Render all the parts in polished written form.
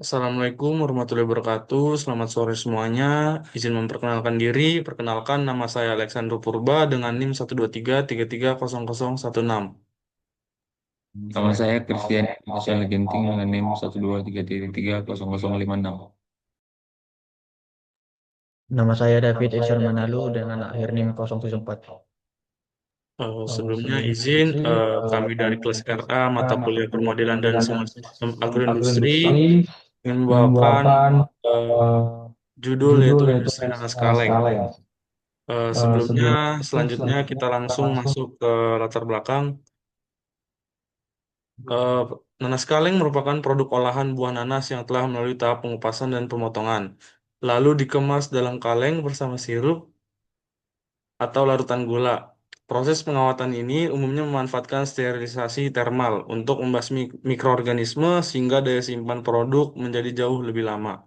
Assalamualaikum warahmatullahi wabarakatuh. Selamat sore semuanya. Izin memperkenalkan diri. Perkenalkan, nama saya Alexandro Purba dengan NIM 123330016. Nama saya Christian Christian Legenting dengan NIM 123330056. Nama saya David Echar Manalu dengan akhir NIM 074. Sebelumnya izin kami dari kelas RA mata kuliah permodelan dan sistem agroindustri ingin membawakan eh, judul yaitu industri nanas kaleng. Sebelumnya, selanjutnya kita langsung masuk ke latar belakang. Eh, Nanas kaleng merupakan produk olahan buah nanas yang telah melalui tahap pengupasan dan pemotongan, lalu dikemas dalam kaleng bersama sirup atau larutan gula. Proses pengawatan ini umumnya memanfaatkan sterilisasi termal untuk membasmi mikroorganisme sehingga daya simpan produk menjadi jauh lebih lama.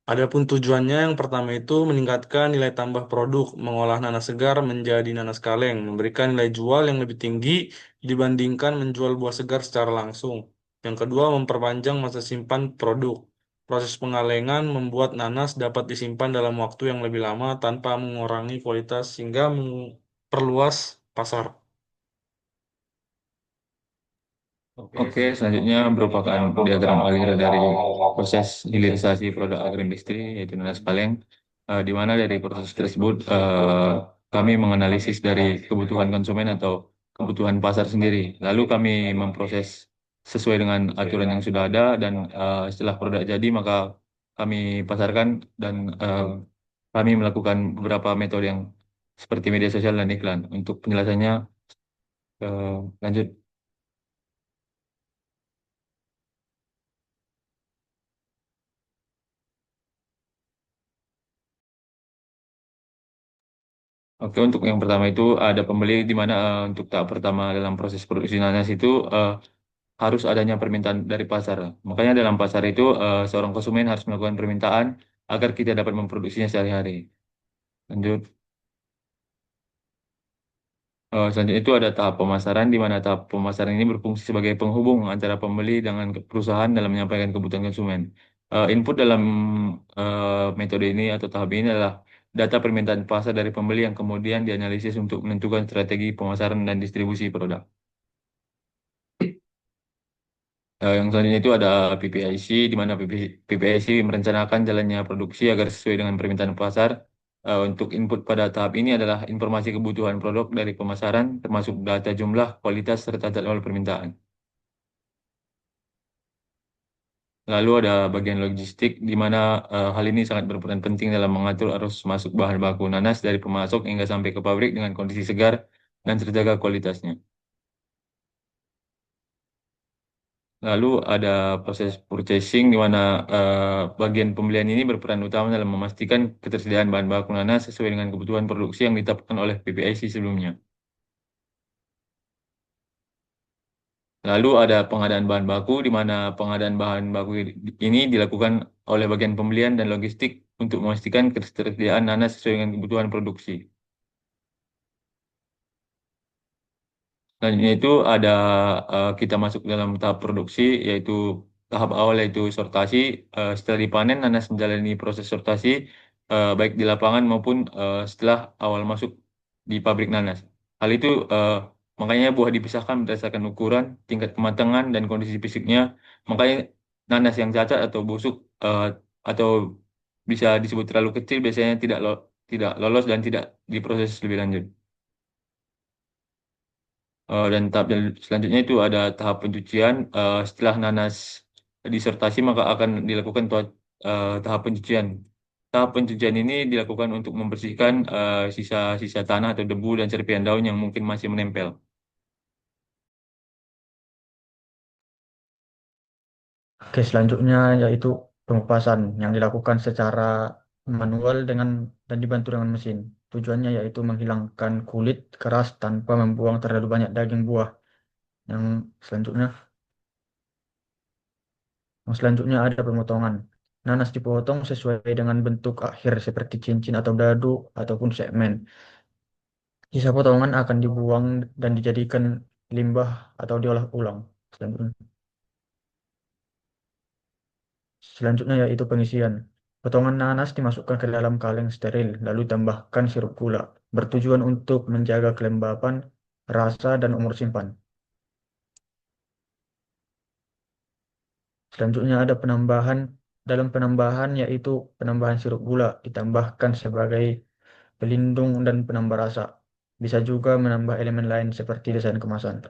Adapun tujuannya yang pertama itu meningkatkan nilai tambah produk, mengolah nanas segar menjadi nanas kaleng, memberikan nilai jual yang lebih tinggi dibandingkan menjual buah segar secara langsung. Yang kedua, memperpanjang masa simpan produk. Proses pengalengan membuat nanas dapat disimpan dalam waktu yang lebih lama tanpa mengurangi kualitas sehingga memperluas pasar. Oke, selanjutnya merupakan diagram aliran dari proses hilirisasi produk agroindustri yaitu nanas kaleng, di mana dari proses tersebut kami menganalisis dari kebutuhan konsumen atau kebutuhan pasar sendiri. Lalu kami memproses sesuai dengan aturan yang sudah ada dan setelah produk jadi maka kami pasarkan dan kami melakukan beberapa metode yang seperti media sosial dan iklan. Untuk penjelasannya lanjut. Oke, untuk yang pertama itu ada pembeli di mana untuk tahap pertama dalam proses produksi nanas itu harus adanya permintaan dari pasar. Makanya dalam pasar itu seorang konsumen harus melakukan permintaan agar kita dapat memproduksinya sehari-hari. Lanjut. Selanjutnya itu ada tahap pemasaran di mana tahap pemasaran ini berfungsi sebagai penghubung antara pembeli dengan perusahaan dalam menyampaikan kebutuhan konsumen. Input dalam metode ini atau tahap ini adalah data permintaan pasar dari pembeli yang kemudian dianalisis untuk menentukan strategi pemasaran dan distribusi produk. Yang selanjutnya itu ada PPIC, di mana PPIC merencanakan jalannya produksi agar sesuai dengan permintaan pasar. Untuk input pada tahap ini adalah informasi kebutuhan produk dari pemasaran, termasuk data jumlah, kualitas, serta jadwal permintaan. Lalu ada bagian logistik, di mana hal ini sangat berperan penting dalam mengatur arus masuk bahan baku nanas dari pemasok hingga sampai ke pabrik dengan kondisi segar dan terjaga kualitasnya. Lalu ada proses purchasing di mana bagian pembelian ini berperan utama dalam memastikan ketersediaan bahan baku nanas sesuai dengan kebutuhan produksi yang ditetapkan oleh PPIC sebelumnya. Lalu ada pengadaan bahan baku di mana pengadaan bahan baku ini dilakukan oleh bagian pembelian dan logistik untuk memastikan ketersediaan nanas sesuai dengan kebutuhan produksi. Selanjutnya itu ada kita masuk dalam tahap produksi yaitu tahap awal yaitu sortasi. Setelah dipanen nanas menjalani proses sortasi baik di lapangan maupun setelah awal masuk di pabrik nanas. Hal itu makanya buah dipisahkan berdasarkan ukuran, tingkat kematangan dan kondisi fisiknya. Makanya nanas yang cacat atau busuk atau bisa disebut terlalu kecil biasanya tidak lolos dan tidak diproses lebih lanjut. Dan tahap selanjutnya itu ada tahap pencucian. Setelah nanas disertasi maka akan dilakukan tahap pencucian. Tahap pencucian ini dilakukan untuk membersihkan sisa-sisa tanah atau debu dan serpihan daun yang mungkin masih menempel. Oke, selanjutnya yaitu pengupasan yang dilakukan secara manual dan dibantu dengan mesin. Tujuannya yaitu menghilangkan kulit keras tanpa membuang terlalu banyak daging buah. Yang selanjutnya, yang selanjutnya ada pemotongan. Nanas dipotong sesuai dengan bentuk akhir seperti cincin atau dadu ataupun segmen. Sisa potongan akan dibuang dan dijadikan limbah atau diolah ulang. Selanjutnya. Selanjutnya yaitu pengisian. Potongan nanas dimasukkan ke dalam kaleng steril, lalu tambahkan sirup gula, bertujuan untuk menjaga kelembapan, rasa, dan umur simpan. Selanjutnya ada dalam penambahan yaitu penambahan sirup gula ditambahkan sebagai pelindung dan penambah rasa. Bisa juga menambah elemen lain seperti desain kemasan.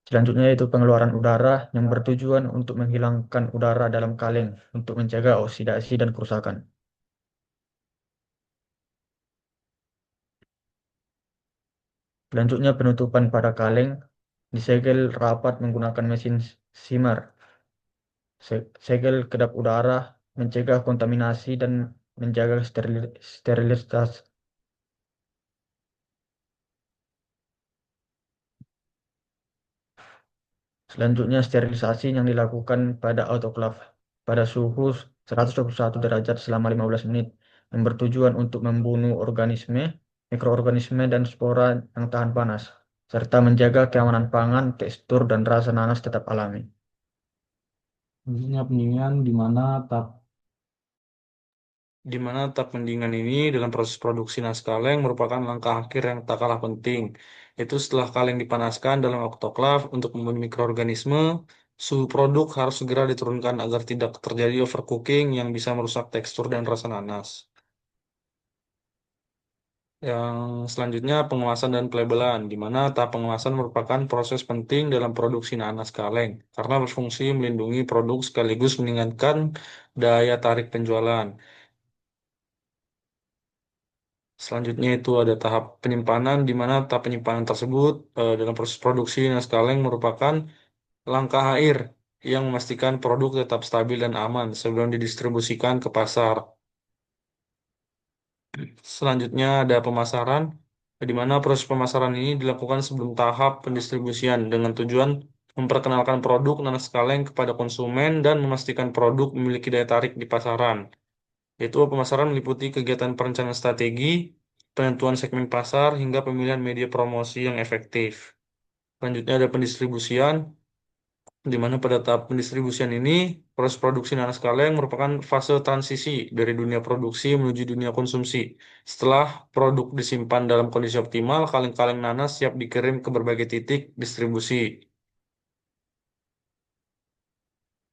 Selanjutnya yaitu pengeluaran udara yang bertujuan untuk menghilangkan udara dalam kaleng untuk mencegah oksidasi dan kerusakan. Selanjutnya penutupan pada kaleng disegel rapat menggunakan mesin simmer. Segel kedap udara mencegah kontaminasi dan menjaga sterilitas. Selanjutnya sterilisasi yang dilakukan pada autoclave pada suhu 121 derajat selama 15 menit yang bertujuan untuk membunuh mikroorganisme dan spora yang tahan panas serta menjaga keamanan pangan, tekstur dan rasa nanas tetap alami. Selanjutnya pendinginan di mana tahap pendinginan ini dalam proses produksi nas kaleng merupakan langkah akhir yang tak kalah penting. Itu setelah kaleng dipanaskan dalam autoklaf untuk membunuh mikroorganisme, suhu produk harus segera diturunkan agar tidak terjadi overcooking yang bisa merusak tekstur dan rasa nanas. Yang selanjutnya pengemasan dan pelabelan, di mana tahap pengemasan merupakan proses penting dalam produksi nanas kaleng karena berfungsi melindungi produk sekaligus meningkatkan daya tarik penjualan. Selanjutnya itu ada tahap penyimpanan, di mana tahap penyimpanan tersebut dalam proses produksi nanas kaleng merupakan langkah akhir yang memastikan produk tetap stabil dan aman sebelum didistribusikan ke pasar. Selanjutnya ada pemasaran, di mana proses pemasaran ini dilakukan sebelum tahap pendistribusian dengan tujuan memperkenalkan produk nanas kaleng kepada konsumen dan memastikan produk memiliki daya tarik di pasaran. Yaitu pemasaran meliputi kegiatan perencanaan strategi, penentuan segmen pasar, hingga pemilihan media promosi yang efektif. Selanjutnya ada pendistribusian, di mana pada tahap pendistribusian ini, proses produksi nanas kaleng merupakan fase transisi dari dunia produksi menuju dunia konsumsi. Setelah produk disimpan dalam kondisi optimal, kaleng-kaleng nanas siap dikirim ke berbagai titik distribusi.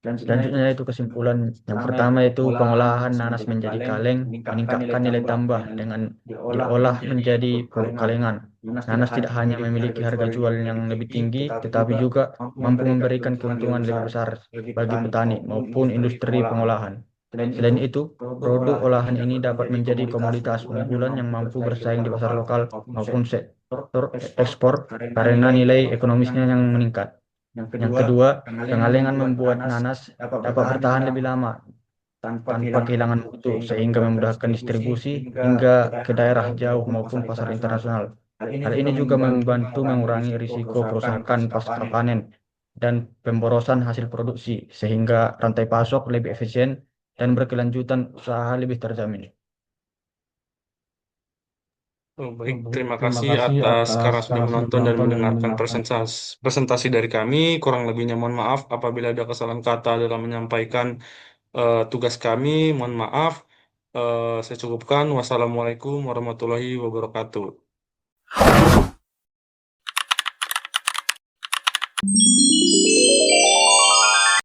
Selanjutnya itu kesimpulan yang pertama itu pengolahan nanas menjadi kaleng meningkatkan nilai tambah dengan diolah menjadi produk kalengan. Nanas tidak hanya memiliki harga jual yang lebih tinggi, tetapi juga mampu memberikan keuntungan lebih besar bagi petani maupun industri pengolahan. Selain itu, produk olahan ini dapat menjadi komoditas unggulan yang mampu bersaing di pasar lokal maupun sektor ekspor karena nilai ekonomisnya yang meningkat. Yang kedua, pengalengan membuat nanas dapat bertahan lebih lama tanpa kehilangan mutu sehingga memudahkan distribusi hingga ke daerah jauh maupun pasar internasional. Hal ini juga membantu mengurangi risiko kerusakan pasca panen dan pemborosan hasil produksi sehingga rantai pasok lebih efisien dan berkelanjutan usaha lebih terjamin. Oh, baik, terima kasih atas karena sudah menonton dan mendengarkan presentasi dari kami. Kurang lebihnya mohon maaf apabila ada kesalahan kata dalam menyampaikan tugas kami. Mohon maaf. Saya cukupkan. Wassalamualaikum warahmatullahi wabarakatuh.